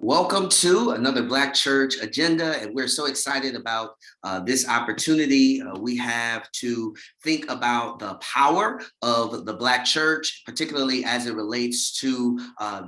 Welcome to another Black Church Agenda, and we're so excited about this opportunity we have to think about the power of the Black Church, particularly as it relates to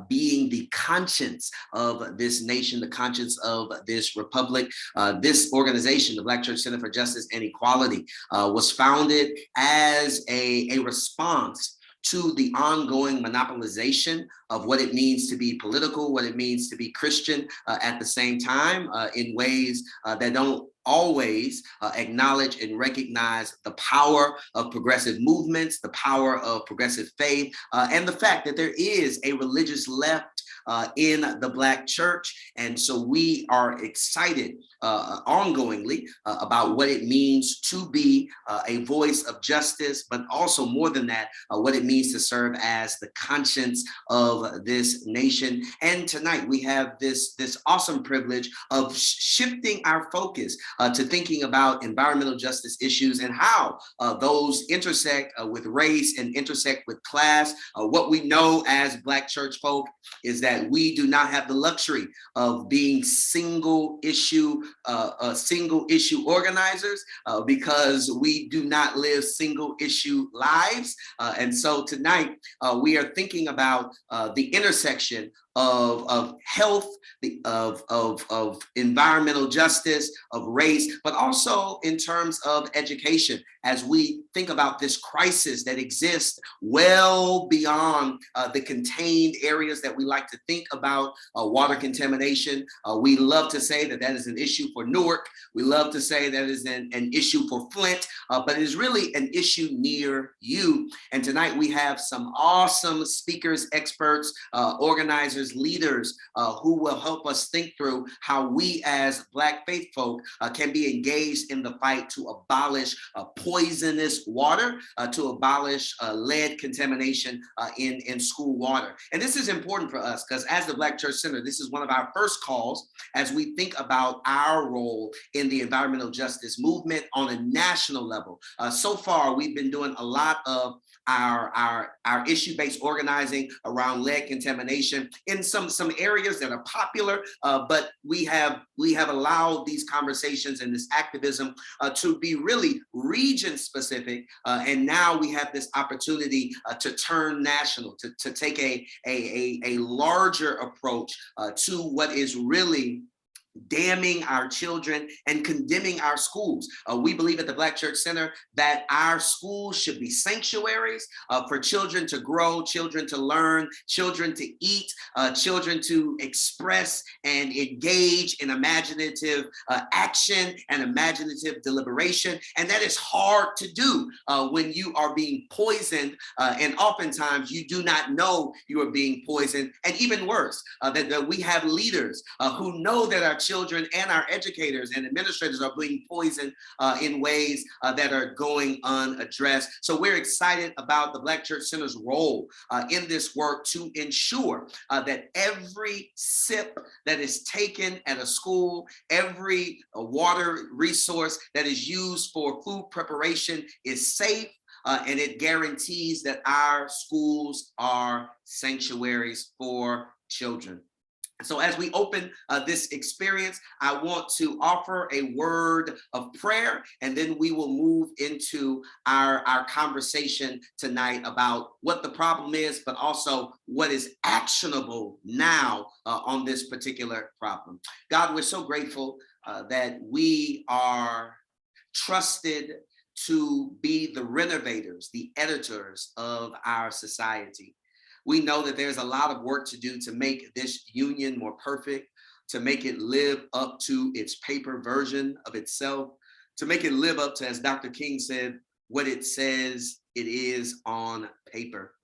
being the conscience of this nation, the conscience of this republic. This organization, the Black Church Center for Justice and Equality, was founded as a response to the ongoing monopolization of what it means to be political, what it means to be Christian at the same time in ways that don't always acknowledge and recognize the power of progressive movements, the power of progressive faith, and the fact that there is a religious left in the Black church. And so we are excited ongoingly about what it means to be a voice of justice, but also more than that, what it means to serve as the conscience of this nation. And tonight we have this awesome privilege of shifting our focus to thinking about environmental justice issues and how those intersect with race and intersect with class. What we know as Black church folk is that we do not have the luxury of being single issue organizers because we do not live single issue lives. And so tonight we are thinking about the intersection of health, of environmental justice, of race, but also in terms of education, as we think about this crisis that exists well beyond the contained areas that we like to think about, water contamination. We love to say that that is an issue for Newark. We love to say that is an issue for Flint, but it is really an issue near you. And tonight we have some awesome speakers, experts, organizers, leaders who will help us think through how we as Black faith folk can be engaged in the fight to abolish poisonous water, to abolish lead contamination in school water. And this is important for us because as the Black Church Center, this is one of our first calls as we think about our role in the environmental justice movement on a national level. So far, we've been doing a lot of our issue-based organizing around lead contamination in some areas that are popular, but we have allowed these conversations and this activism to be really region-specific, and now we have this opportunity to turn national, to take a larger approach to what is really damning our children and condemning our schools. We believe at the Black Church Center that our schools should be sanctuaries for children to grow, children to learn, children to eat, children to express and engage in imaginative action and imaginative deliberation. And that is hard to do when you are being poisoned, and oftentimes you do not know you are being poisoned. And even worse, that we have leaders who know that our children and our educators and administrators are being poisoned in ways that are going unaddressed. So we're excited about the Black Church Center's role in this work to ensure that every sip that is taken at a school, every water resource that is used for food preparation is safe, and it guarantees that our schools are sanctuaries for children. So as we open this experience, I want to offer a word of prayer, and then we will move into our conversation tonight about what the problem is, but also what is actionable now on this particular problem. God, we're so grateful that we are trusted to be the renovators, the editors of our society. We know that there's a lot of work to do to make this union more perfect, to make it live up to its paper version of itself, to make it live up to, as Dr. King said, what it says it is on paper.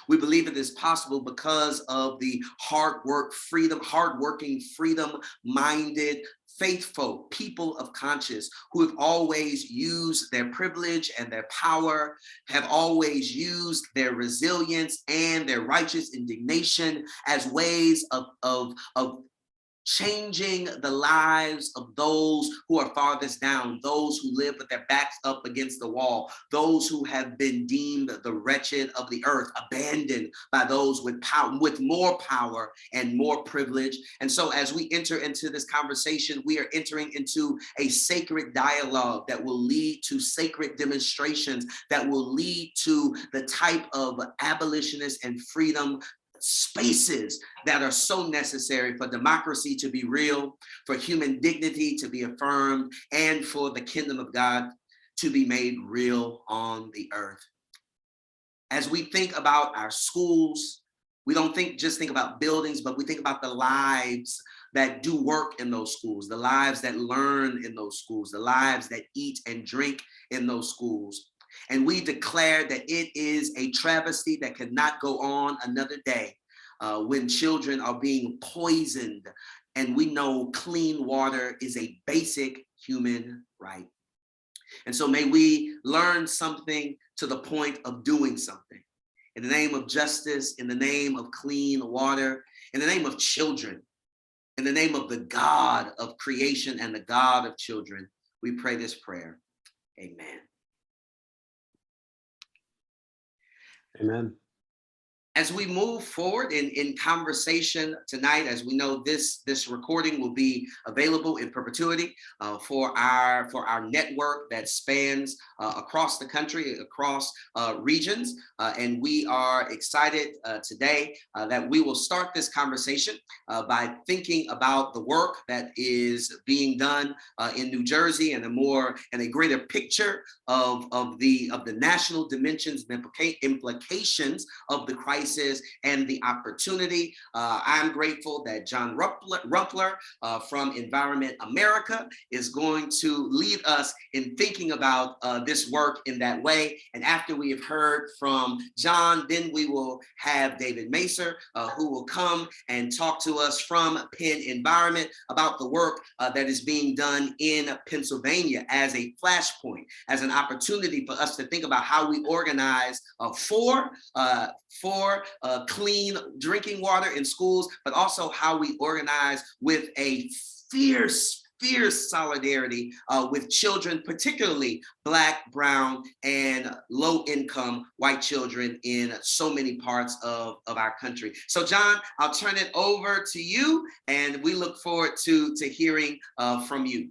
We believe it is possible because of the hardworking, freedom-minded, faithful people of conscience who have always used their privilege and their power, have always used their resilience and their righteous indignation as ways of changing the lives of those who are farthest down, those who live with their backs up against the wall, those who have been deemed the wretched of the earth, abandoned by those with power, with more power and more privilege. And so as we enter into this conversation, we are entering into a sacred dialogue that will lead to sacred demonstrations, that will lead to the type of abolitionist and freedom spaces that are so necessary for democracy to be real, for human dignity to be affirmed, and for the kingdom of God to be made real on the earth. As we think about our schools, we don't just think about buildings, but we think about the lives that do work in those schools, the lives that learn in those schools, the lives that eat and drink in those schools. And we declare that it is a travesty that cannot go on another day when children are being poisoned. And we know clean water is a basic human right. And so may we learn something to the point of doing something. In the name of justice, in the name of clean water, in the name of children, in the name of the God of creation and the God of children, we pray this prayer. Amen. Amen. As we move forward in conversation tonight, as we know, this recording will be available in perpetuity for our network that spans across the country, across regions, and we are excited today that we will start this conversation by thinking about the work that is being done in New Jersey and a greater picture of the national dimensions and implications of the crisis and the opportunity. I'm grateful that John Rumpler from Environment America is going to lead us in thinking about this work in that way. And after we have heard from John, then we will have David Macer, who will come and talk to us from Penn Environment about the work that is being done in Pennsylvania as a flashpoint, as an opportunity for us to think about how we organize for clean drinking water in schools, but also how we organize with a fierce solidarity with children, particularly Black, brown, and low-income white children in so many parts of our country. So John, I'll turn it over to you, and we look forward to hearing from you.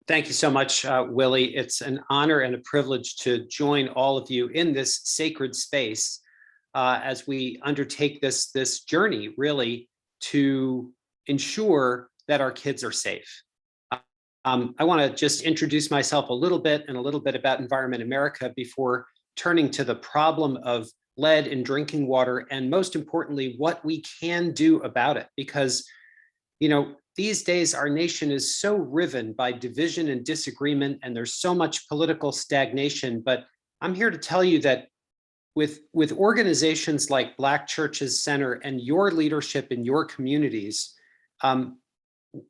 Thank you so much, Willie. It's an honor and a privilege to join all of you in this sacred space as we undertake this journey, really, to ensure that our kids are safe. I want to just introduce myself a little bit and a little bit about Environment America before turning to the problem of lead in drinking water, and most importantly, what we can do about it. Because, you know, these days our nation is so riven by division and disagreement, and there's so much political stagnation. But I'm here to tell you that with organizations like Black Churches Center and your leadership in your communities,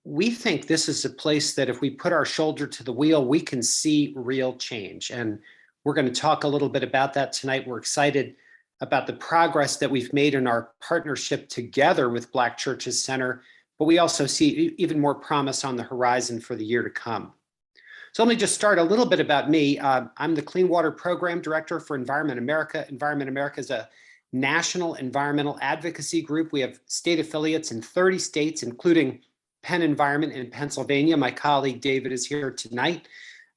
we think this is a place that if we put our shoulder to the wheel, we can see real change. And we're going to talk a little bit about that tonight. We're excited about the progress that we've made in our partnership together with Black Churches Center, but we also see even more promise on the horizon for the year to come. So let me just start a little bit about me. I'm the Clean Water Program Director for Environment America. Environment America is a national environmental advocacy group. We have state affiliates in 30 states, including Penn Environment in Pennsylvania. My colleague David is here tonight,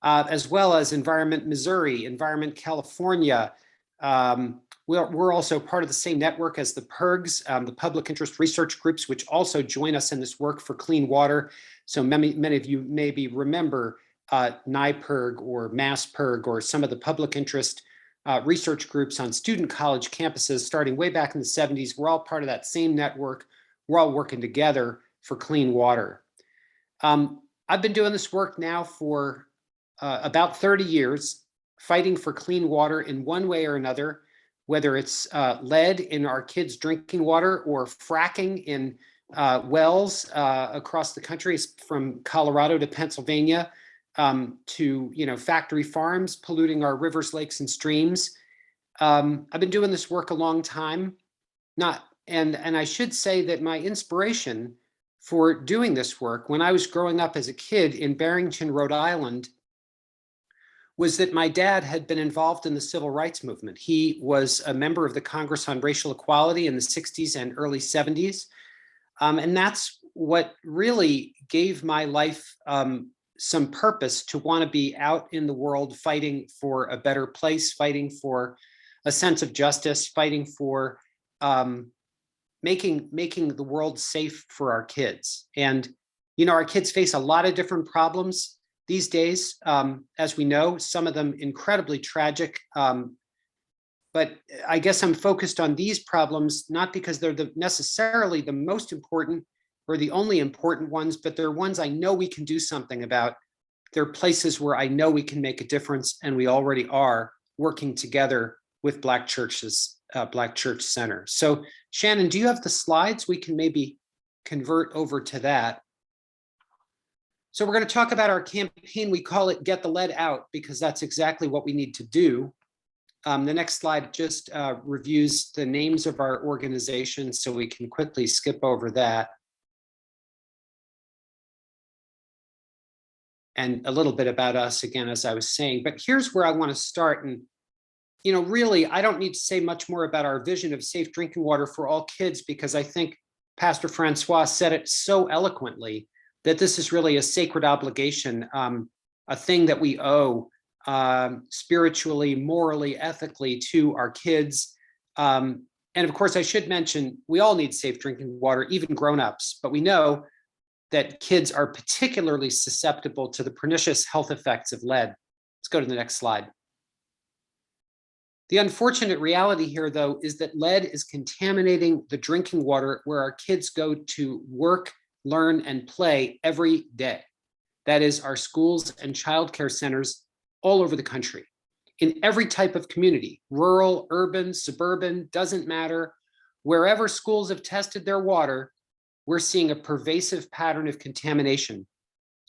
as well as Environment Missouri, Environment California. We're also part of the same network as the PIRGs, the public interest research groups, which also join us in this work for clean water. So many of you maybe remember NIPIRG or MassPIRG or some of the public interest research groups on student college campuses starting way back in the 70s. We're all part of that same network. We're all working together for clean water. I've been doing this work now for about 30 years, fighting for clean water in one way or another, whether it's lead in our kids' drinking water or fracking in wells across the country, from Colorado to Pennsylvania, to factory farms polluting our rivers, lakes, and streams. I've been doing this work a long time. And I should say that my inspiration for doing this work when I was growing up as a kid in Barrington, Rhode Island, was that my dad had been involved in the civil rights movement. He was a member of the Congress on Racial Equality in the 60s and early 70s. And that's what really gave my life some purpose to want to be out in the world fighting for a better place, fighting for a sense of justice, fighting for making the world safe for our kids. And, our kids face a lot of different problems these days, as we know, some of them incredibly tragic. But I guess I'm focused on these problems, not because they're necessarily the most important or the only important ones, but they're ones I know we can do something about. They're places where I know we can make a difference, and we already are working together with Black churches, Black Church Center. So Shannon, do you have the slides? We can maybe convert over to that. So we're going to talk about our campaign. We call it Get the Lead Out, because that's exactly what we need to do. The next slide just reviews the names of our organization, so we can quickly skip over that. And a little bit about us again, as I was saying, but here's where I want to start. And, really, I don't need to say much more about our vision of safe drinking water for all kids, because I think Pastor Francois said it so eloquently that this is really a sacred obligation, a thing that we owe spiritually, morally, ethically to our kids. And of course, I should mention, we all need safe drinking water, even grown-ups, but we know that kids are particularly susceptible to the pernicious health effects of lead. Let's go to the next slide. The unfortunate reality here, though, is that lead is contaminating the drinking water where our kids go to work, learn, and play every day. That is, our schools and childcare centers all over the country, in every type of community, rural, urban, suburban, doesn't matter. Wherever schools have tested their water, we're seeing a pervasive pattern of contamination.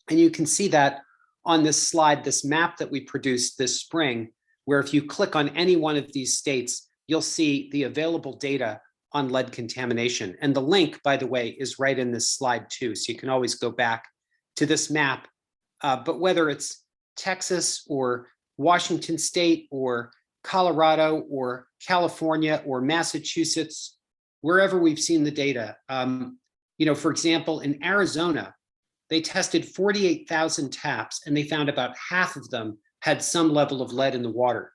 And you can see that on this slide, this map that we produced this spring, where if you click on any one of these states, you'll see the available data on lead contamination. And the link, by the way, is right in this slide too. So you can always go back to this map. But whether it's Texas or Washington State or Colorado or California or Massachusetts, wherever we've seen the data, for example, in Arizona, they tested 48,000 taps and they found about half of them had some level of lead in the water.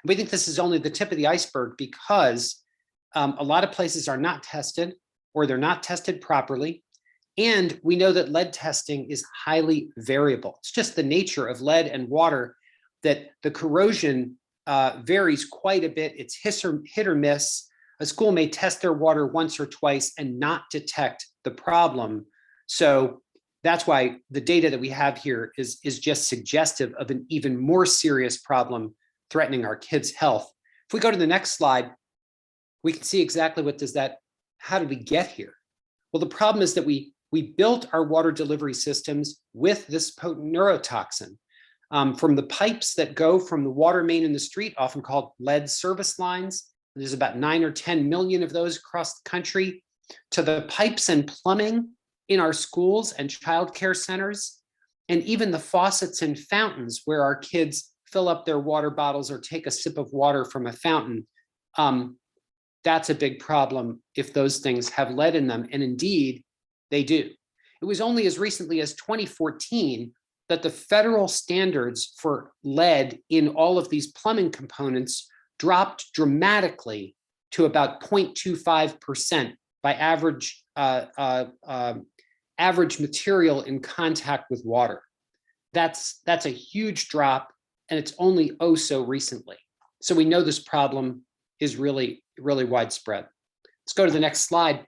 And we think this is only the tip of the iceberg, because a lot of places are not tested, or they're not tested properly. And we know that lead testing is highly variable. It's just the nature of lead and water that the corrosion varies quite a bit. It's hit or miss. A school may test their water once or twice and not detect the problem. So that's why the data that we have here is just suggestive of an even more serious problem threatening our kids' health. If we go to the next slide, we can see exactly how did we get here? Well, the problem is that we built our water delivery systems with this potent neurotoxin. From the pipes that go from the water main in the street, often called lead service lines, there's about 9 or 10 million of those across the country, to the pipes and plumbing in our schools and childcare centers, and even the faucets and fountains where our kids fill up their water bottles or take a sip of water from a fountain. That's a big problem if those things have lead in them, and indeed, they do. It was only as recently as 2014 that the federal standards for lead in all of these plumbing components dropped dramatically to about 0.25% by average material in contact with water. That's a huge drop, and it's only so recently. So we know this problem is really, really widespread. Let's go to the next slide.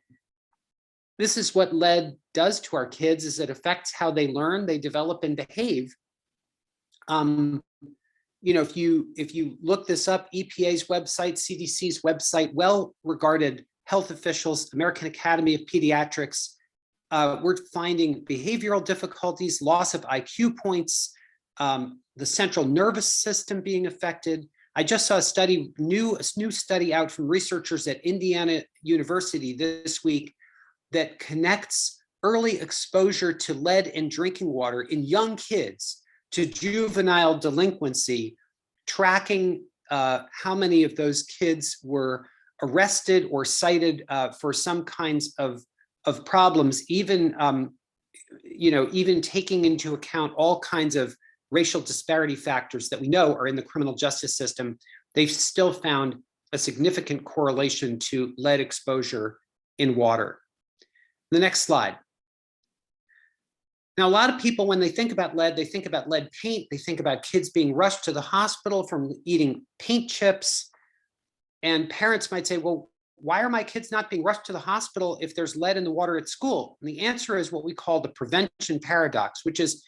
This is what lead does to our kids, is it affects how they learn, they develop, and behave. If you look this up, EPA's website, CDC's website, well-regarded health officials, American Academy of Pediatrics, we're finding behavioral difficulties, loss of IQ points, the central nervous system being affected. I just saw a new study out from researchers at Indiana University this week that connects early exposure to lead in drinking water in young kids to juvenile delinquency, tracking how many of those kids were arrested or cited for some kinds of problems, even even taking into account all kinds of racial disparity factors that we know are in the criminal justice system. They've still found a significant correlation to lead exposure in water. The next slide. Now, a lot of people, when they think about lead, they think about lead paint. They think about kids being rushed to the hospital from eating paint chips. And parents might say, well, why are my kids not being rushed to the hospital if there's lead in the water at school? And the answer is what we call the prevention paradox, which is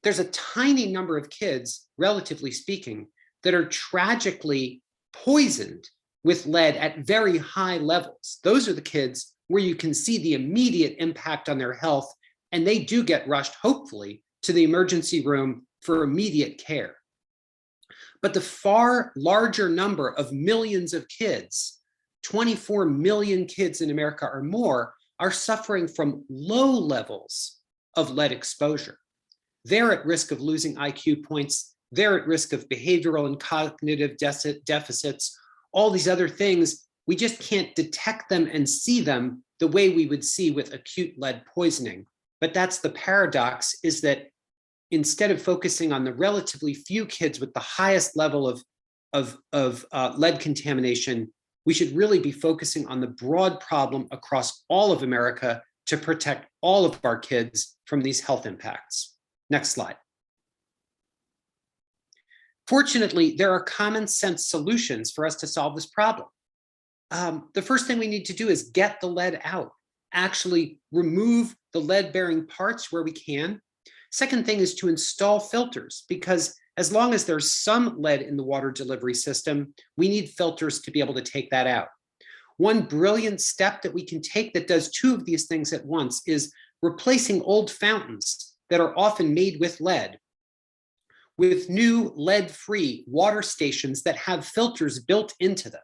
there's a tiny number of kids, relatively speaking, that are tragically poisoned with lead at very high levels. Those are the kids where you can see the immediate impact on their health, and they do get rushed, hopefully, to the emergency room for immediate care. But the far larger number of millions of kids, 24 million kids in America or more, are suffering from low levels of lead exposure. They're at risk of losing IQ points. They're at risk of behavioral and cognitive deficits, all these other things. We just can't detect them and see them the way we would see with acute lead poisoning. But that's the paradox, is that instead of focusing on the relatively few kids with the highest level of lead contamination, we should really be focusing on the broad problem across all of America to protect all of our kids from these health impacts. Next slide. Fortunately, there are common sense solutions for us to solve this problem. The first thing we need to do is get the lead out, actually remove the lead-bearing parts where we can. Second thing is to install filters, because as long as there's some lead in the water delivery system, we need filters to be able to take that out. One brilliant step that we can take that does two of these things at once is replacing old fountains that are often made with lead with new lead-free water stations that have filters built into them.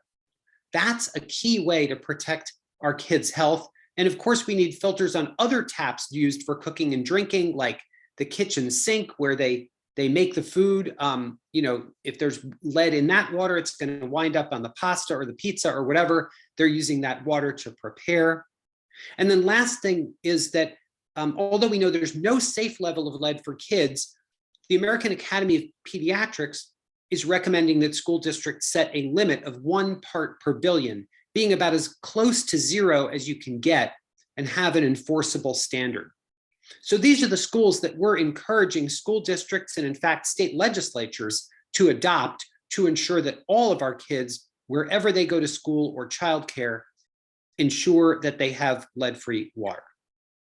That's a key way to protect our kids' health. And of course, we need filters on other taps used for cooking and drinking, like the kitchen sink where they make the food. If there's lead in that water, it's going to wind up on the pasta or the pizza or whatever they're using that water to prepare. And then last thing is that although we know there's no safe level of lead for kids, the American Academy of Pediatrics is recommending that school districts set a limit of 1 part per billion, being about as close to zero as you can get, and have an enforceable standard. So these are the schools that we're encouraging school districts and, in fact, state legislatures to adopt to ensure that all of our kids, wherever they go to school or childcare, ensure that they have lead-free water.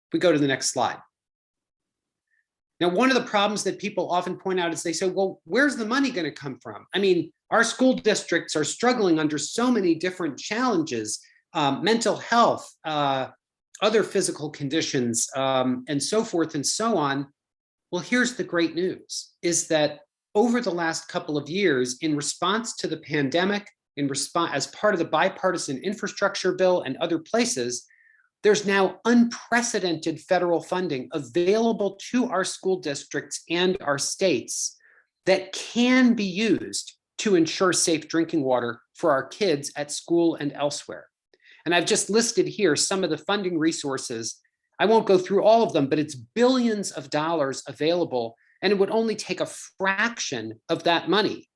If we go to the next slide. Now, one of the problems that people often point out is they say, well, where's the money going to come from? I mean, our school districts are struggling under so many different challenges, mental health, other physical conditions, and so forth and so on. Well, here's the great news, is that over the last couple of years, in response to the pandemic, as part of the bipartisan infrastructure bill and other places, there's now unprecedented federal funding available to our school districts and our states that can be used to ensure safe drinking water for our kids at school and elsewhere. And I've just listed here some of the funding resources. I won't go through all of them, but it's billions of dollars available, and it would only take a fraction of that money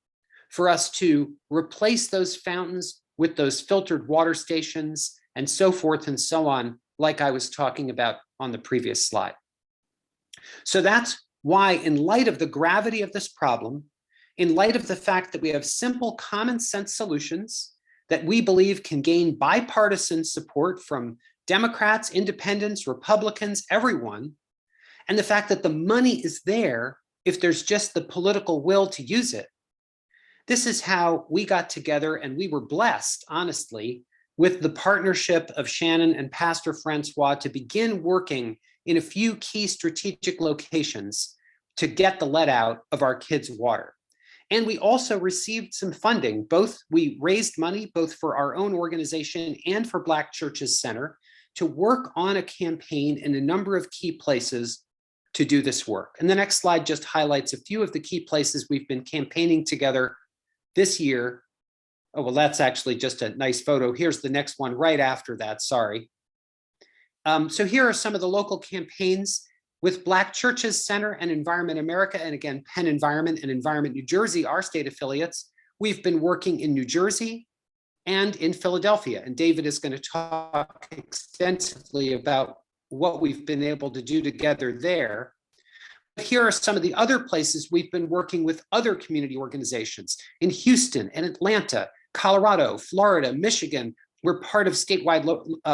for us to replace those fountains with those filtered water stations and so forth and so on, like I was talking about on the previous slide. So that's why, in light of the gravity of this problem, in light of the fact that we have simple common sense solutions that we believe can gain bipartisan support from Democrats, independents, Republicans, everyone, and the fact that the money is there if there's just the political will to use it, this is how we got together, and we were blessed, honestly, with the partnership of Shannon and Pastor Francois to begin working in a few key strategic locations to get the lead out of our kids' water. And we also received some funding. We raised money both for our own organization and for Black Churches Center to work on a campaign in a number of key places to do this work. And the next slide just highlights a few of the key places we've been campaigning together this year. Oh, well, that's actually just a nice photo. Here's the next one right after that, sorry. So here are some of the local campaigns with Black Churches Center and Environment America, and again, Penn Environment and Environment New Jersey, our state affiliates. We've been working in New Jersey and in Philadelphia, and David is going to talk extensively about what we've been able to do together there. Here are some of the other places we've been working with other community organizations in Houston and Atlanta, Colorado, Florida, Michigan. We're part of statewide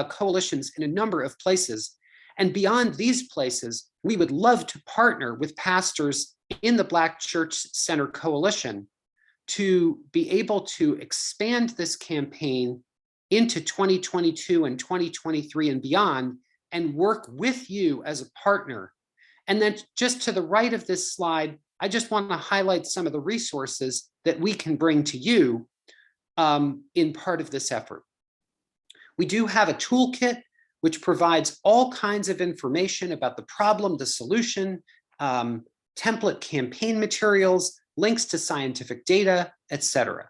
coalitions in a number of places. And beyond these places, we would love to partner with pastors in the Black Church Center Coalition to be able to expand this campaign into 2022 and 2023 and beyond, and work with you as a partner. And then just to the right of this slide, I just want to highlight some of the resources that we can bring to you in part of this effort. We do have a toolkit which provides all kinds of information about the problem, the solution, template campaign materials, links to scientific data, etc.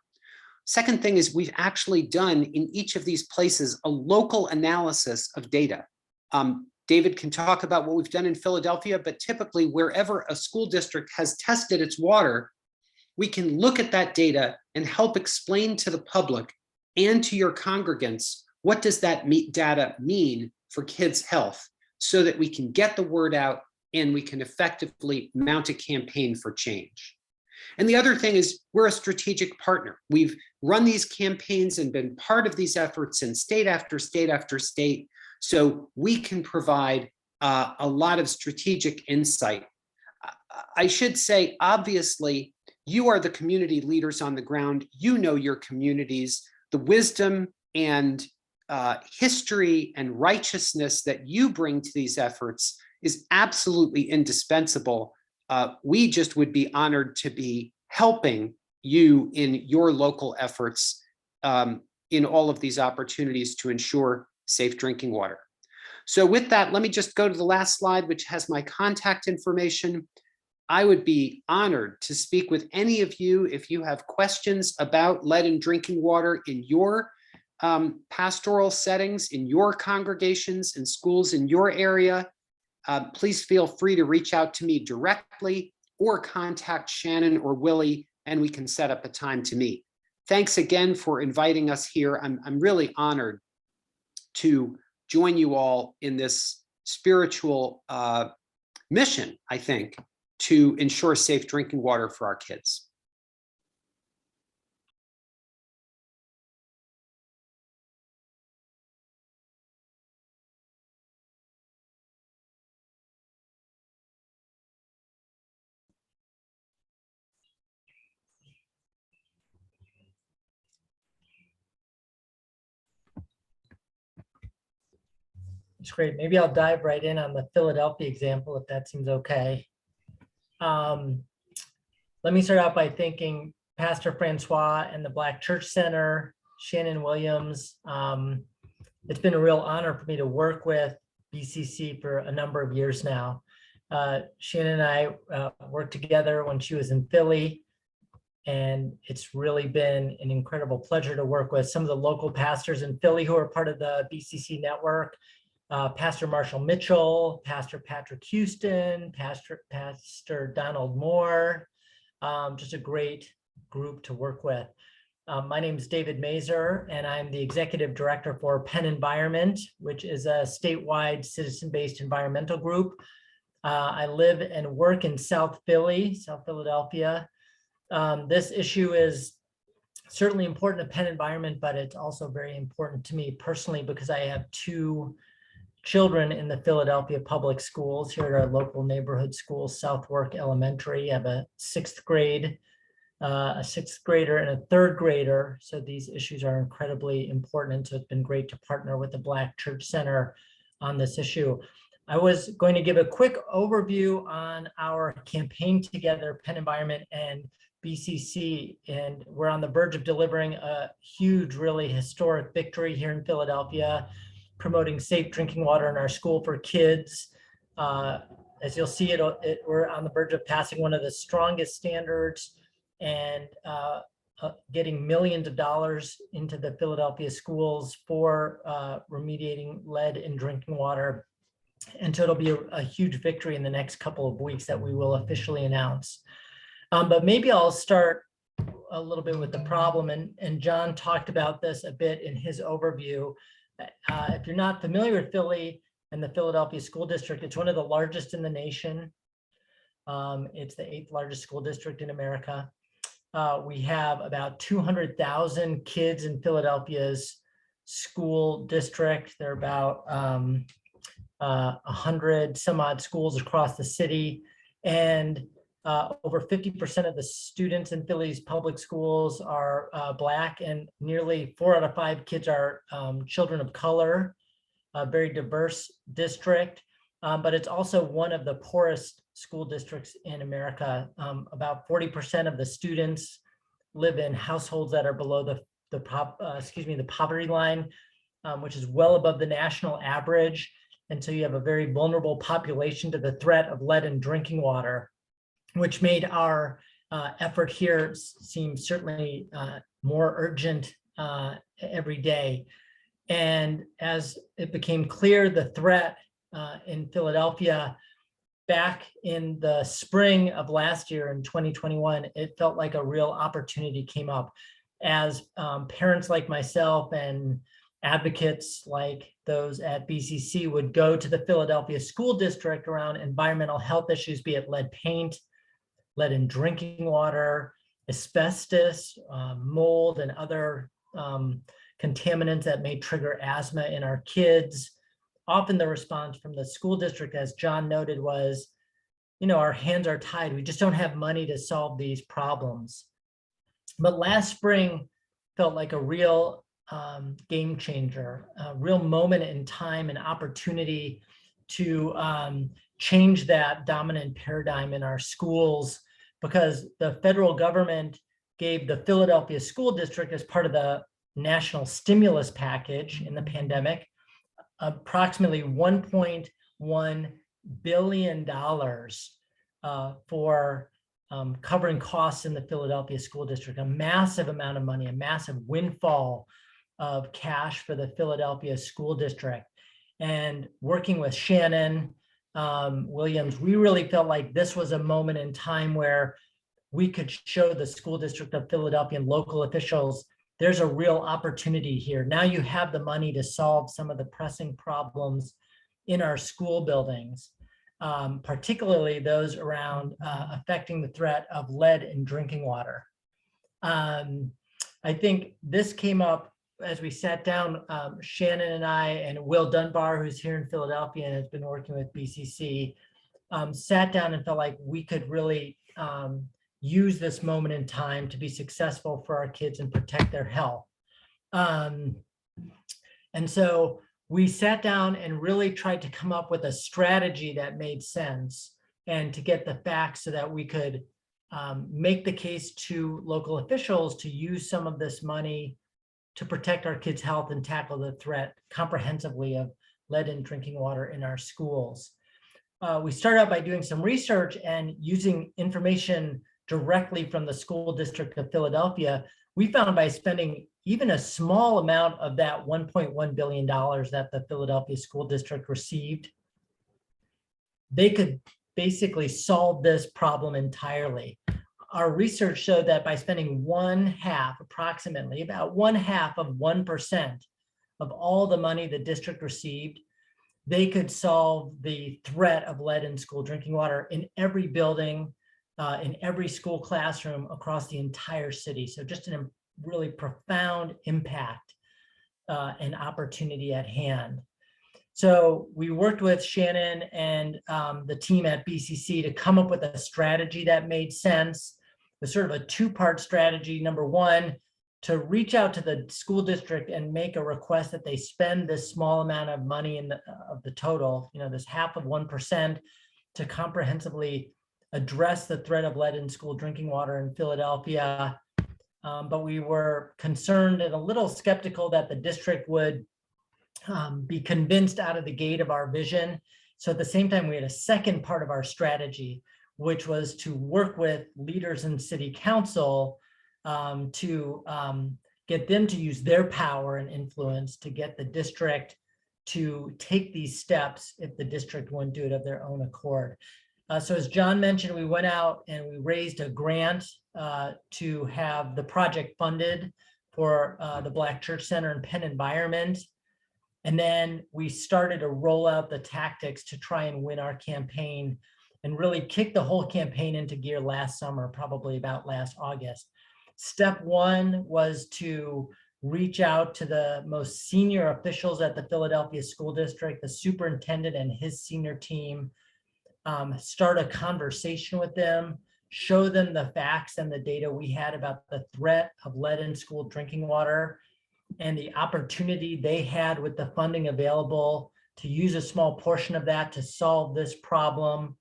Second thing is we've actually done in each of these places a local analysis of data. David can talk about what we've done in Philadelphia, but typically wherever a school district has tested its water, we can look at that data and help explain to the public and to your congregants, what does that data mean for kids' health, so that we can get the word out and we can effectively mount a campaign for change. And the other thing is we're a strategic partner. We've run these campaigns and been part of these efforts in state after state after state. So we can provide a lot of strategic insight. I should say, obviously, you are the community leaders on the ground. You know your communities, the wisdom and history and righteousness that you bring to these efforts is absolutely indispensable. We just would be honored to be helping you in your local efforts in all of these opportunities to ensure safe drinking water. So with that, let me just go to the last slide, which has my contact information. I would be honored to speak with any of you if you have questions about lead in drinking water in your pastoral settings, in your congregations and schools in your area. Please feel free to reach out to me directly or contact Shannon or Willie, and we can set up a time to meet. Thanks again for inviting us here. I'm really honored to join you all in this spiritual mission, I think, to ensure safe drinking water for our kids. It's great. Maybe I'll dive right in on the Philadelphia example, if that seems okay. Let me start out by thanking Pastor Francois and the Black Church Center, Shannon Williams. It's been a real honor for me to work with BCC for a number of years now. Shannon and I worked together when she was in Philly, and it's really been an incredible pleasure to work with some of the local pastors in Philly who are part of the BCC network. Pastor Marshall Mitchell, Pastor Patrick Houston, Pastor Donald Moore, just a great group to work with. My name is David Mazer, and I'm the Executive Director for Penn Environment, which is a statewide citizen-based environmental group. I live and work in South Philadelphia. This issue is certainly important to Penn Environment, but it's also very important to me personally because I have two children in the Philadelphia public schools here at our local neighborhood school, Southwark Elementary. I have a sixth grader and a third grader. So these issues are incredibly important. And so it's been great to partner with the Black Church Center on this issue. I was going to give a quick overview on our campaign together, Penn Environment and BCC, and we're on the verge of delivering a huge, really historic victory here in Philadelphia. promoting safe drinking water in our school for kids. As you'll see, we're on the verge of passing one of the strongest standards and getting millions of dollars into the Philadelphia schools for remediating lead in drinking water. And so it'll be a huge victory in the next couple of weeks that we will officially announce. But maybe I'll start a little bit with the problem. And John talked about this a bit in his overview. If you're not familiar with Philly and the Philadelphia School District, it's one of the largest in the nation. It's the 8th largest school district in America. We have about 200,000 kids in Philadelphia's school district. There are about 100 some odd schools across the city. And over 50% of the students in Philly's public schools are Black, and nearly 4 out of 5 kids are children of color. A very diverse district, but it's also one of the poorest school districts in America. About 40% of the students live in households that are below the poverty line, which is well above the national average. And so you have a very vulnerable population to the threat of lead in drinking water, which made our effort here seem certainly more urgent every day. And as it became clear, the threat in Philadelphia back in the spring of last year in 2021, it felt like a real opportunity came up as parents like myself and advocates like those at BCC would go to the Philadelphia School District around environmental health issues, be it lead paint, lead in drinking water, asbestos, mold, and other contaminants that may trigger asthma in our kids. Often the response from the school district, as John noted, was, our hands are tied. We just don't have money to solve these problems. But last spring felt like a real game changer, a real moment in time and opportunity to change that dominant paradigm in our schools, because the federal government gave the Philadelphia School District, as part of the national stimulus package in the pandemic, approximately $1.1 billion for covering costs in the Philadelphia School District, a massive amount of money, a massive windfall of cash for the Philadelphia School District. And working with Shannon Williams, we really felt like this was a moment in time where we could show the School District of Philadelphia and local officials there's a real opportunity here. Now you have the money to solve some of the pressing problems in our school buildings, particularly those around affecting the threat of lead in drinking water. I think this came up as we sat down, Shannon and I and Will Dunbar, who's here in Philadelphia and has been working with BCC, sat down and felt like we could really use this moment in time to be successful for our kids and protect their health. And so we sat down and really tried to come up with a strategy that made sense and to get the facts so that we could make the case to local officials to use some of this money to protect our kids' health and tackle the threat comprehensively of lead in drinking water in our schools. We started out by doing some research and using information directly from the School District of Philadelphia. We found by spending even a small amount of that $1.1 billion that the Philadelphia School District received, they could basically solve this problem entirely. Our research showed that by spending approximately about 0.5% of all the money the district received, they could solve the threat of lead in school drinking water in every building, in every school classroom across the entire city. So just a really profound impact and opportunity at hand. So we worked with Shannon and the team at BCC to come up with a strategy that made sense. It was sort of a two-part strategy. Number one, to reach out to the school district and make a request that they spend this small amount of money of the total, this 0.5% to comprehensively address the threat of lead in school drinking water in Philadelphia. But we were concerned and a little skeptical that the district would be convinced out of the gate of our vision. So at the same time, we had a second part of our strategy, which was to work with leaders in city council to get them to use their power and influence to get the district to take these steps if the district wouldn't do it of their own accord. So as John mentioned, we went out and we raised a grant to have the project funded for the Black Church Center and Penn Environment. And then we started to roll out the tactics to try and win our campaign and really kick the whole campaign into gear last summer, probably about last August. Step one was to reach out to the most senior officials at the Philadelphia School District, the superintendent and his senior team, start a conversation with them, show them the facts and the data we had about the threat of lead in school drinking water and the opportunity they had with the funding available to use a small portion of that to solve this problem.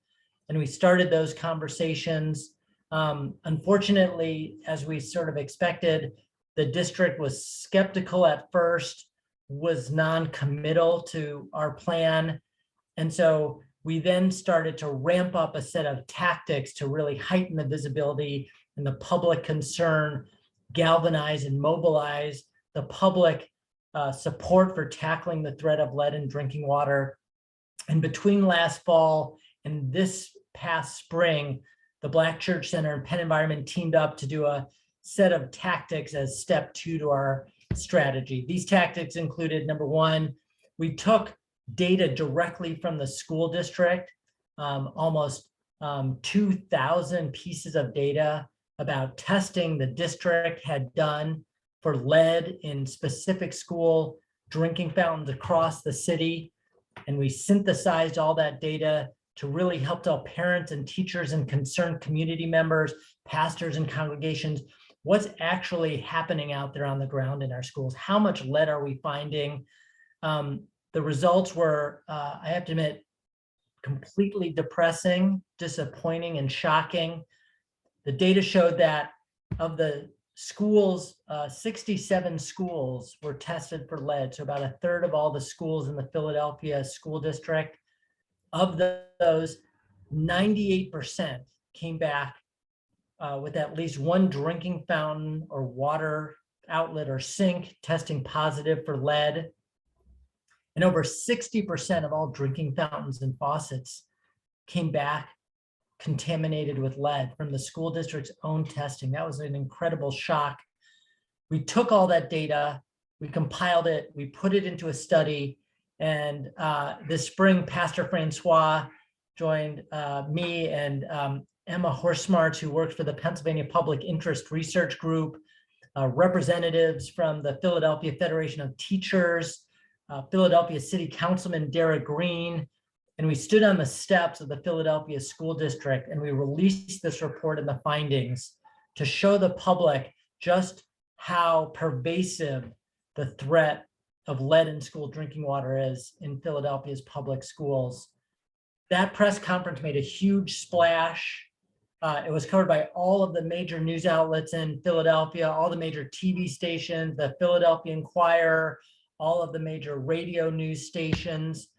And we started those conversations. Unfortunately, as we sort of expected, the district was skeptical at first, was non-committal to our plan. And so we then started to ramp up a set of tactics to really heighten the visibility and the public concern, galvanize and mobilize the public support for tackling the threat of lead in drinking water. And between last fall and this past spring, the Black Church Center and Penn Environment teamed up to do a set of tactics as step two to our strategy. These tactics included, number one, we took data directly from the school district, almost 2,000 pieces of data about testing the district had done for lead in specific school drinking fountains across the city. And we synthesized all that data to really help tell parents and teachers and concerned community members, pastors and congregations, what's actually happening out there on the ground in our schools. How much lead are we finding? The results were, I have to admit, completely depressing, disappointing, and shocking. The data showed that of the schools, 67 schools were tested for lead. So about a third of all the schools in the Philadelphia school district. Of those, 98% came back with at least one drinking fountain or water outlet or sink testing positive for lead. And over 60% of all drinking fountains and faucets came back contaminated with lead from the school district's own testing. That was an incredible shock. We took all that data, we compiled it, we put it into a study, and this spring, Pastor Francois joined me and Emma Horsmarts, who works for the Pennsylvania Public Interest Research Group, representatives from the Philadelphia Federation of Teachers, Philadelphia City Councilman Derek Green, and we stood on the steps of the Philadelphia School District and we released this report and the findings to show the public just how pervasive the threat of lead in school drinking water is in Philadelphia's public schools. That press conference made a huge splash. It was covered by all of the major news outlets in Philadelphia, all the major TV stations, the Philadelphia Inquirer, all of the major radio news stations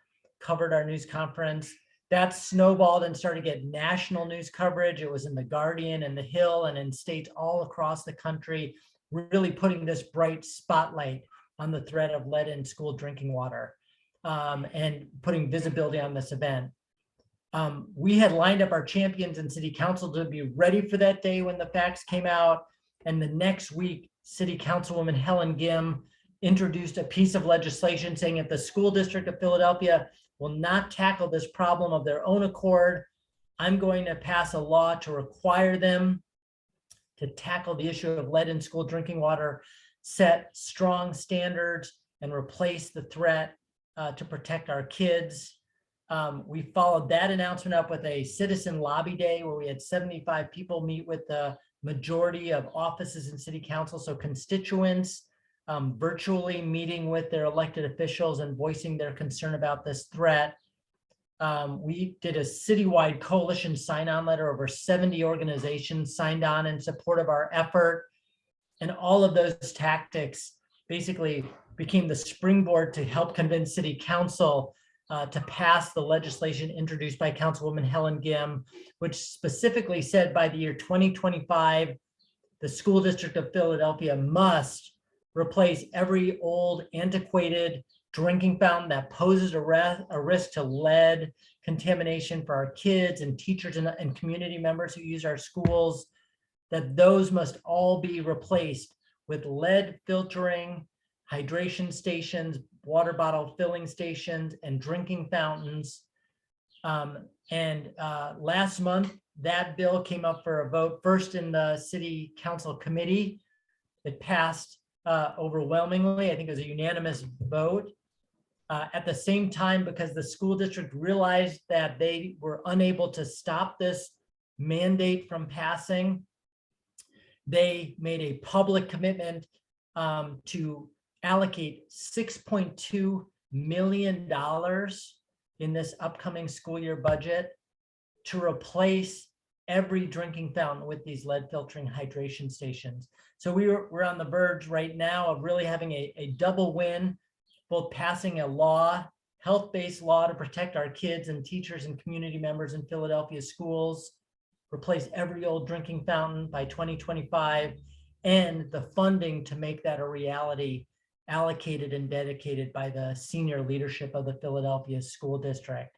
covered our news conference. That snowballed and started to get national news coverage. It was in The Guardian and The Hill and in states all across the country, really putting this bright spotlight on the threat of lead in school drinking water and putting visibility on this event. We had lined up our champions in city council to be ready for that day when the facts came out. And the next week, City Councilwoman Helen Gim introduced a piece of legislation saying if the school district of Philadelphia will not tackle this problem of their own accord, I'm going to pass a law to require them to tackle the issue of lead in school drinking water, set strong standards, and replace the threat to protect our kids. We followed that announcement up with a citizen lobby day where we had 75 people meet with the majority of offices in city council, so constituents virtually meeting with their elected officials and voicing their concern about this threat. We did a citywide coalition sign-on letter. Over 70 organizations signed on in support of our effort. And all of those tactics basically became the springboard to help convince City Council to pass the legislation introduced by Councilwoman Helen Gim, which specifically said by the year 2025, the school district of Philadelphia must replace every old, antiquated drinking fountain that poses a risk to lead contamination for our kids and teachers and community members who use our schools, that those must all be replaced with lead filtering, hydration stations, water bottle filling stations, and drinking fountains. Last month, that bill came up for a vote first in the City Council committee. It passed overwhelmingly. I think it was a unanimous vote. At the same time, because the school district realized that they were unable to stop this mandate from passing, they made a public commitment to allocate $6.2 million in this upcoming school year budget to replace every drinking fountain with these lead filtering hydration stations. So we're on the verge right now of really having a double win, both passing a law, health-based law to protect our kids and teachers and community members in Philadelphia schools, replace every old drinking fountain by 2025, and the funding to make that a reality, allocated and dedicated by the senior leadership of the Philadelphia School District.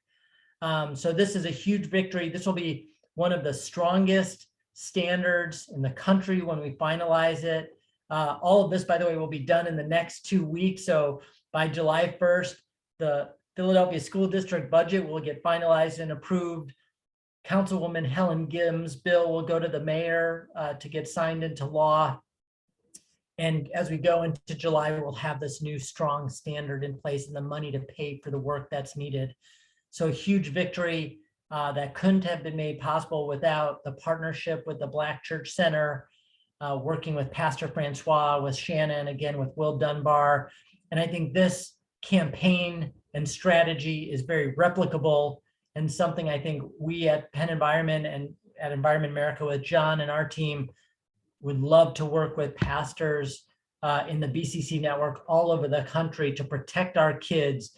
So this is a huge victory. This will be one of the strongest standards in the country when we finalize it. All of this, by the way, will be done in the next 2 weeks. So by July 1st, the Philadelphia School District budget will get finalized and approved. Councilwoman Helen Gim's bill will go to the mayor to get signed into law. And as we go into July, we'll have this new strong standard in place and the money to pay for the work that's needed. So a huge victory that couldn't have been made possible without the partnership with the Black Church Center, working with Pastor Francois, with Shannon, again with Will Dunbar. And I think this campaign and strategy is very replicable and something I think we at Penn Environment and at Environment America with John and our team would love to work with pastors in the BCC network all over the country to protect our kids.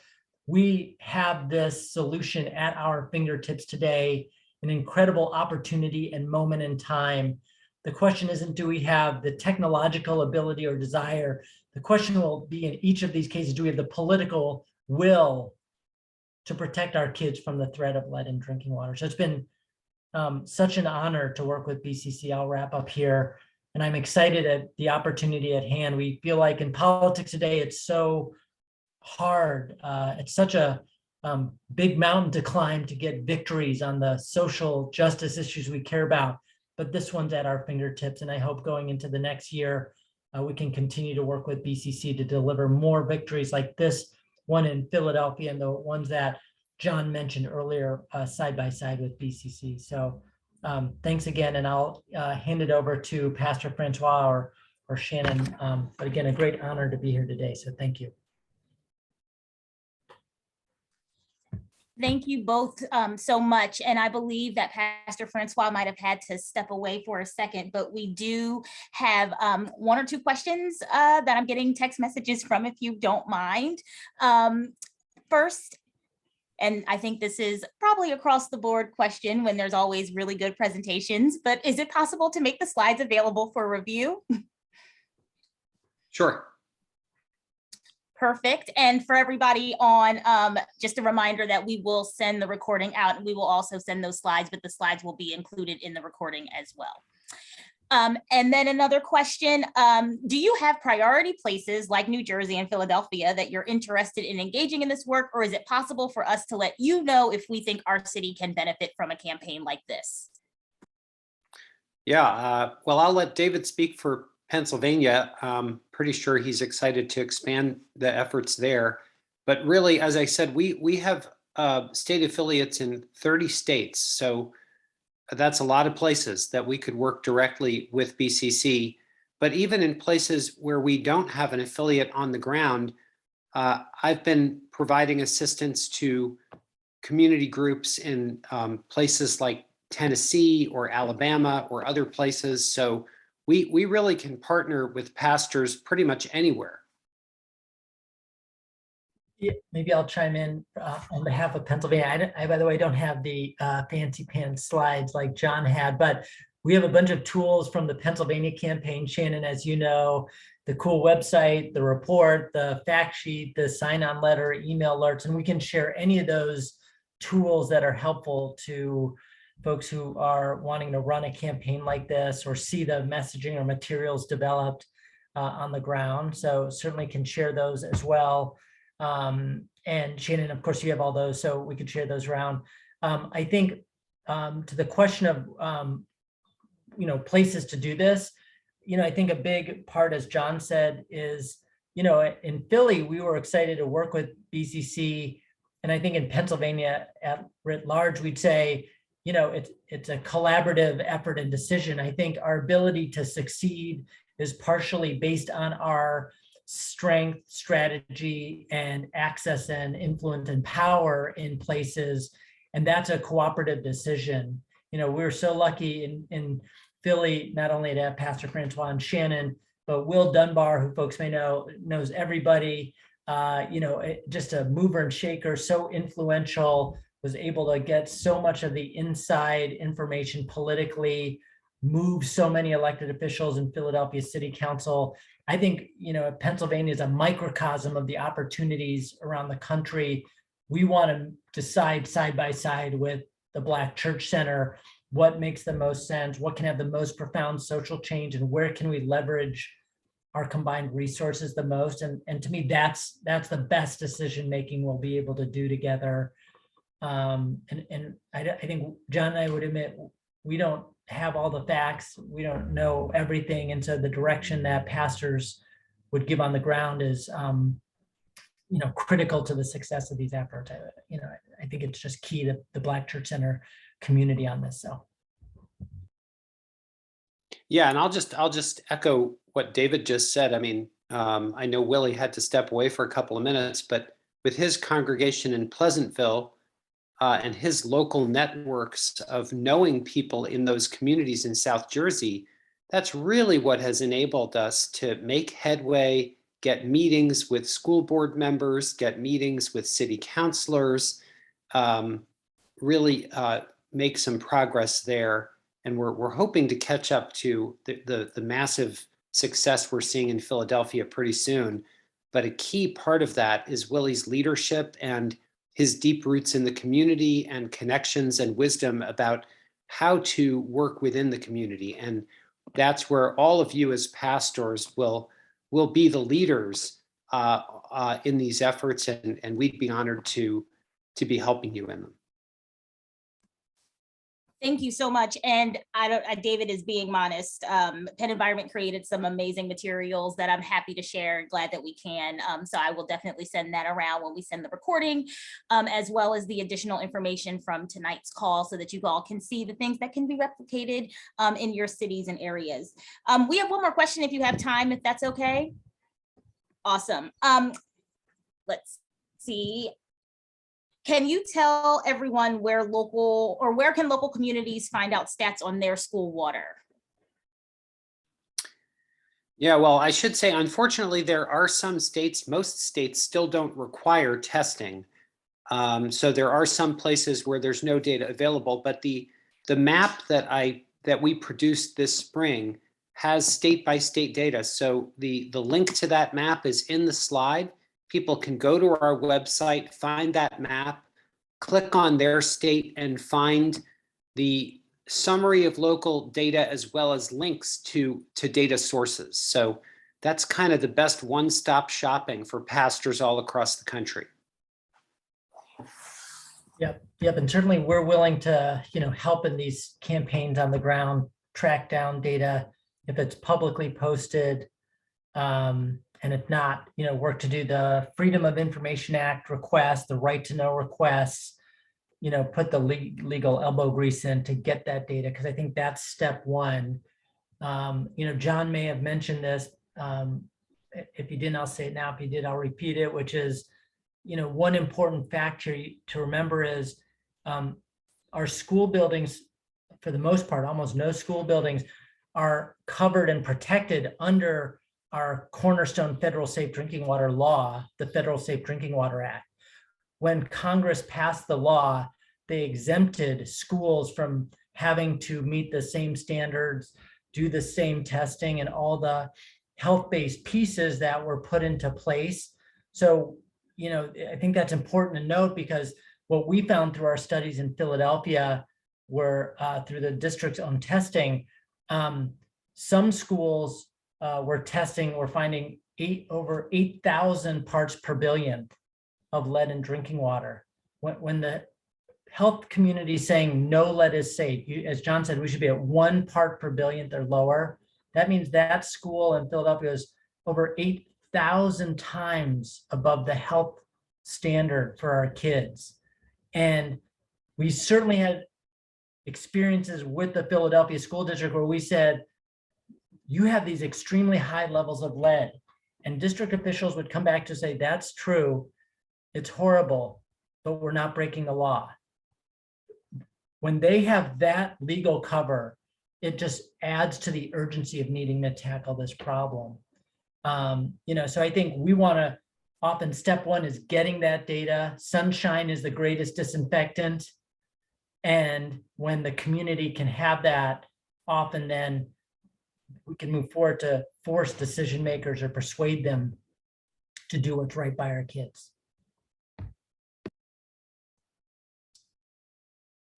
We have this solution at our fingertips today, an incredible opportunity and moment in time. The question isn't, do we have the technological ability or desire? The question will be in each of these cases, do we have the political will to protect our kids from the threat of lead in drinking water? So it's been such an honor to work with BCC. I'll wrap up here. And I'm excited at the opportunity at hand. We feel like in politics today, it's so hard. It's such a big mountain to climb to get victories on the social justice issues we care about. But this one's at our fingertips. And I hope going into the next year, we can continue to work with BCC to deliver more victories like this one in Philadelphia and the ones that John mentioned earlier, side by side with BCC. So thanks again, and I'll hand it over to Pastor Francois or Shannon. But again, a great honor to be here today. So thank you. Thank you both so much. And I believe that Pastor Francois might have had to step away for a second, but we do have 1 or 2 questions that I'm getting text messages from, if you don't mind. First, and I think this is probably across the board question when there's always really good presentations, but is it possible to make the slides available for review? Sure. Perfect. And for everybody on, just a reminder that we will send the recording out, and we will also send those slides, but the slides will be included in the recording as well. And then another question, do you have priority places like New Jersey and Philadelphia that you're interested in engaging in this work, or is it possible for us to let you know if we think our city can benefit from a campaign like this? Yeah, well, I'll let David speak for Pennsylvania. Pretty sure he's excited to expand the efforts there. But really, as I said, we have state affiliates in 30 states. So that's a lot of places that we could work directly with BCC. But even in places where we don't have an affiliate on the ground, I've been providing assistance to community groups in places like Tennessee or Alabama or other places. So we really can partner with pastors pretty much anywhere. maybe I'll chime in on behalf of Pennsylvania. I, by the way, don't have the fancy pants slides like John had, but we have a bunch of tools from the Pennsylvania campaign, Shannon, as you know, the cool website, the report, the fact sheet, the sign-on letter, email alerts, and we can share any of those tools that are helpful to folks who are wanting to run a campaign like this or see the messaging or materials developed on the ground. So certainly can share those as well. And Shannon, of course, you have all those, so we could share those around. I think to the question of places to do this, I think a big part, as John said, is in Philly we were excited to work with BCC, and I think in Pennsylvania at writ large we'd say it's a collaborative effort and decision. I think our ability to succeed is partially based on our strength, strategy, and access and influence and power in places. And that's a cooperative decision. We're so lucky in Philly, not only to have Pastor Francois and Shannon, but Will Dunbar, who folks may know, knows everybody, just a mover and shaker, so influential, was able to get so much of the inside information politically, move so many elected officials in Philadelphia City Council. I think, Pennsylvania is a microcosm of the opportunities around the country. We want to decide side by side with the Black Church Center what makes the most sense, what can have the most profound social change, and where can we leverage our combined resources the most. And to me, that's the best decision making we'll be able to do together. And I think John and I would admit we don't have all the facts, we don't know everything, and so the direction that pastors would give on the ground is critical to the success of these efforts. I think it's just key to the Black Church Center community on this. So yeah, and I'll just echo what David just said. I mean, I know Willie had to step away for a couple of minutes, but with his congregation in Pleasantville and his local networks of knowing people in those communities in South Jersey, that's really what has enabled us to make headway, get meetings with school board members, get meetings with city councilors, really make some progress there. And we're hoping to catch up to the massive success we're seeing in Philadelphia pretty soon. But a key part of that is Willie's leadership and his deep roots in the community and connections and wisdom about how to work within the community. And that's where all of you as pastors will be the leaders in these efforts, and we'd be honored to be helping you in them. Thank you so much. And David is being modest. Penn Environment created some amazing materials that I'm happy to share. Glad that we can. So I will definitely send that around when we send the recording, as well as the additional information from tonight's call so that you all can see the things that can be replicated in your cities and areas. We have one more question if you have time, if that's okay. Awesome. Let's see. Can you tell everyone where can local communities find out stats on their school water? Yeah, well, I should say, unfortunately, there are some states, most states still don't require testing. So there are some places where there's no data available, but the map that we produced this spring has state by state data. So the link to that map is in the slide. People can go to our website, find that map, click on their state, and find the summary of local data as well as links to data sources. So that's kind of the best one-stop shopping for pastors all across the country. Yep. And certainly we're willing to, help in these campaigns on the ground, track down data if it's publicly posted. And if not, work to do the Freedom of Information Act requests, the right to know requests, put the legal elbow grease in to get that data, because I think that's step one. John may have mentioned this. If he didn't, I'll say it now. If he did, I'll repeat it, which is, one important factor to remember is our school buildings, for the most part, almost no school buildings are covered and protected under our cornerstone federal safe drinking water law, the Federal Safe Drinking Water Act. When Congress passed the law, they exempted schools from having to meet the same standards, do the same testing, and all the health-based pieces that were put into place. So, I think that's important to note, because what we found through our studies in Philadelphia were through the district's own testing, some schools were finding over 8,000 parts per billion of lead in drinking water. When the health community is saying no lead is safe, as John said, we should be at 1 part per billion or lower. That means that school in Philadelphia is over 8,000 times above the health standard for our kids. And we certainly had experiences with the Philadelphia School District where we said, you have these extremely high levels of lead. And district officials would come back to say, that's true, it's horrible, but we're not breaking the law. When they have that legal cover, it just adds to the urgency of needing to tackle this problem. So I think we want to often, step one is getting that data. Sunshine is the greatest disinfectant. And when the community can have that, often then we can move forward to force decision makers or persuade them to do what's right by our kids.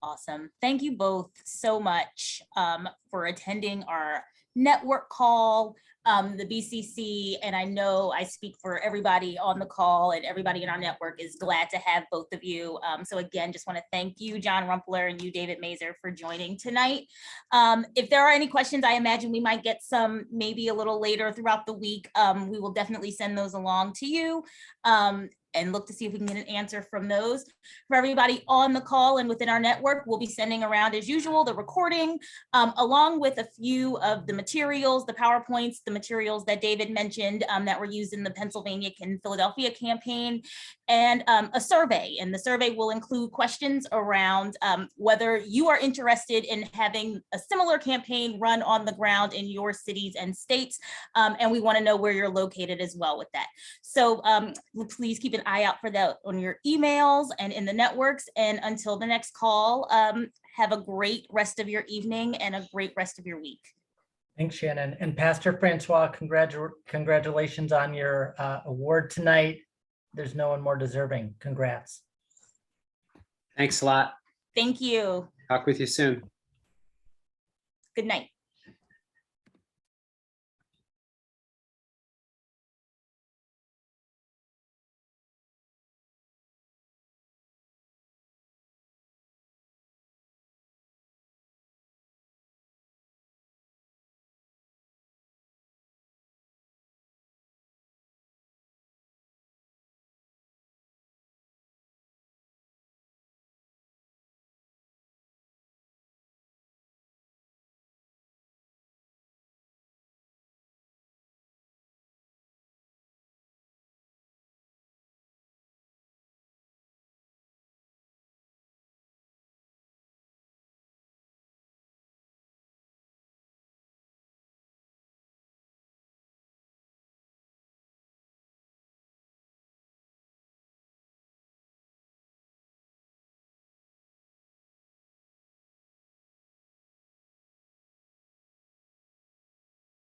Awesome. Thank you both so much for attending our network call, the BCC, and I know I speak for everybody on the call, and everybody in our network is glad to have both of you. So again, just want to thank you, John Rumpler, and you, David Mazer, for joining tonight. If there are any questions, I imagine we might get some maybe a little later throughout the week. We will definitely send those along to you. And look to see if we can get an answer from those. For everybody on the call and within our network, we'll be sending around, as usual, the recording, along with a few of the materials, the PowerPoints, the materials that David mentioned that were used in the Pennsylvania and Philadelphia campaign, and a survey. And the survey will include questions around whether you are interested in having a similar campaign run on the ground in your cities and states. And we want to know where you're located as well with that. So please keep an eye out for that on your emails and in the networks. And until the next call, have a great rest of your evening and a great rest of your week. Thanks, Shannon. And Pastor Francois, congratulations on your award tonight. There's no one more deserving. Congrats. Thanks a lot. Thank you. Talk with you soon. Good night.